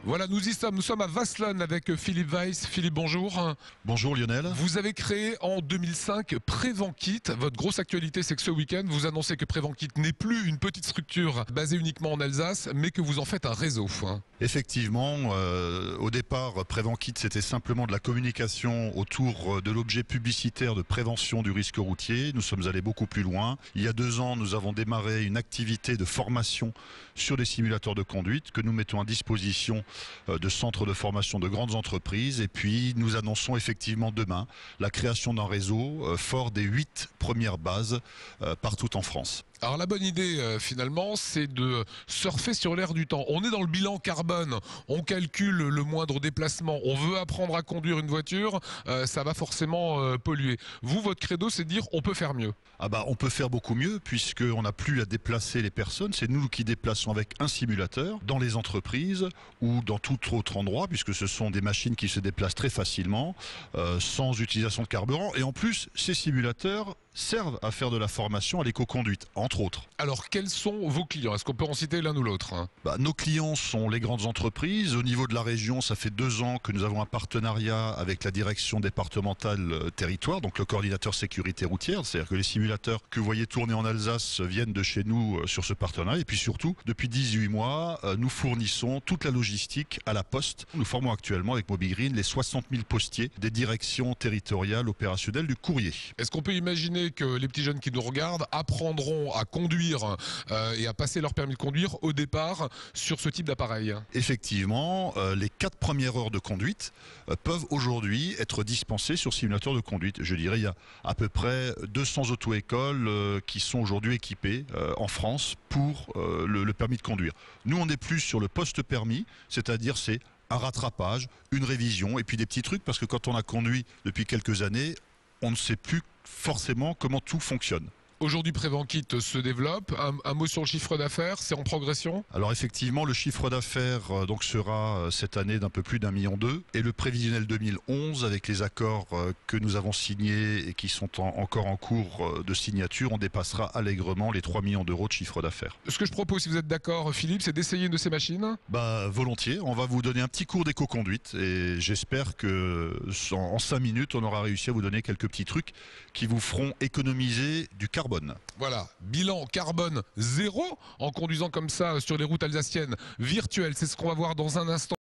Voilà, nous sommes à Wasselonne avec Philippe Weiss. Philippe, bonjour. Bonjour Lionel. Vous avez créé en 2005 Prévenkit. Votre grosse actualité, c'est que ce week-end, vous annoncez que Prévenkit n'est plus une petite structure basée uniquement en Alsace, mais que vous en faites un réseau. Effectivement, au départ, Prévenkit, c'était simplement de la communication autour de l'objet publicitaire de prévention du risque routier. Nous sommes allés beaucoup plus loin. Il y a 2 ans, nous avons démarré une activité de formation sur les simulateurs de conduite que nous mettons à disposition de centres de formation de grandes entreprises. Et puis, nous annonçons effectivement demain la création d'un réseau fort des 8 premières bases partout en France. Alors la bonne idée finalement, c'est de surfer sur l'air du temps. On est dans le bilan carbone, on calcule le moindre déplacement, on veut apprendre à conduire une voiture, ça va forcément polluer. Vous, votre credo, c'est de dire on peut faire mieux. On peut faire beaucoup mieux puisqu'on n'a plus à déplacer les personnes. C'est nous qui déplaçons avec un simulateur dans les entreprises ou dans tout autre endroit, puisque ce sont des machines qui se déplacent très facilement, sans utilisation de carburant. Et en plus, ces simulateurs servent à faire de la formation à l'éco-conduite, entre autres. Alors, quels sont vos clients? Est-ce qu'on peut en citer l'un ou l'autre? Nos clients sont les grandes entreprises. Au niveau de la région, ça fait 2 ans que nous avons un partenariat avec la direction départementale territoire, donc le coordinateur sécurité routière. C'est-à-dire que les simulateurs que vous voyez tourner en Alsace viennent de chez nous sur ce partenariat. Et puis surtout, depuis 18 mois, nous fournissons toute la logistique à la Poste. Nous formons actuellement avec Mobigreen les 60 000 postiers des directions territoriales opérationnelles du courrier. Est-ce qu'on peut imaginer que les petits jeunes qui nous regardent apprendront à conduire et à passer leur permis de conduire au départ sur ce type d'appareil? Effectivement, les 4 premières heures de conduite peuvent aujourd'hui être dispensées sur simulateur de conduite. Je dirais il y a à peu près 200 auto-écoles qui sont aujourd'hui équipées en France pour le permis de conduire. Nous, on est plus sur le post-permis, c'est-à-dire c'est un rattrapage, une révision et puis des petits trucs parce que quand on a conduit depuis quelques années, on ne sait plus forcément comment tout fonctionne. Aujourd'hui, Prévenkit se développe. Un mot sur le chiffre d'affaires, c'est en progression? Alors effectivement, le chiffre d'affaires donc sera cette année d'un peu plus d'1,2 million et le prévisionnel 2011 avec les accords que nous avons signés et qui sont encore en cours de signature, on dépassera allègrement les 3 millions d'euros de chiffre d'affaires. Ce que je propose, si vous êtes d'accord, Philippe, c'est d'essayer une de ces machines. Volontiers, on va vous donner un petit cours d'éco-conduite et j'espère que en 5 minutes, on aura réussi à vous donner quelques petits trucs qui vous feront économiser du carbone. Voilà, bilan carbone 0 en conduisant comme ça sur les routes alsaciennes virtuelles. C'est ce qu'on va voir dans un instant.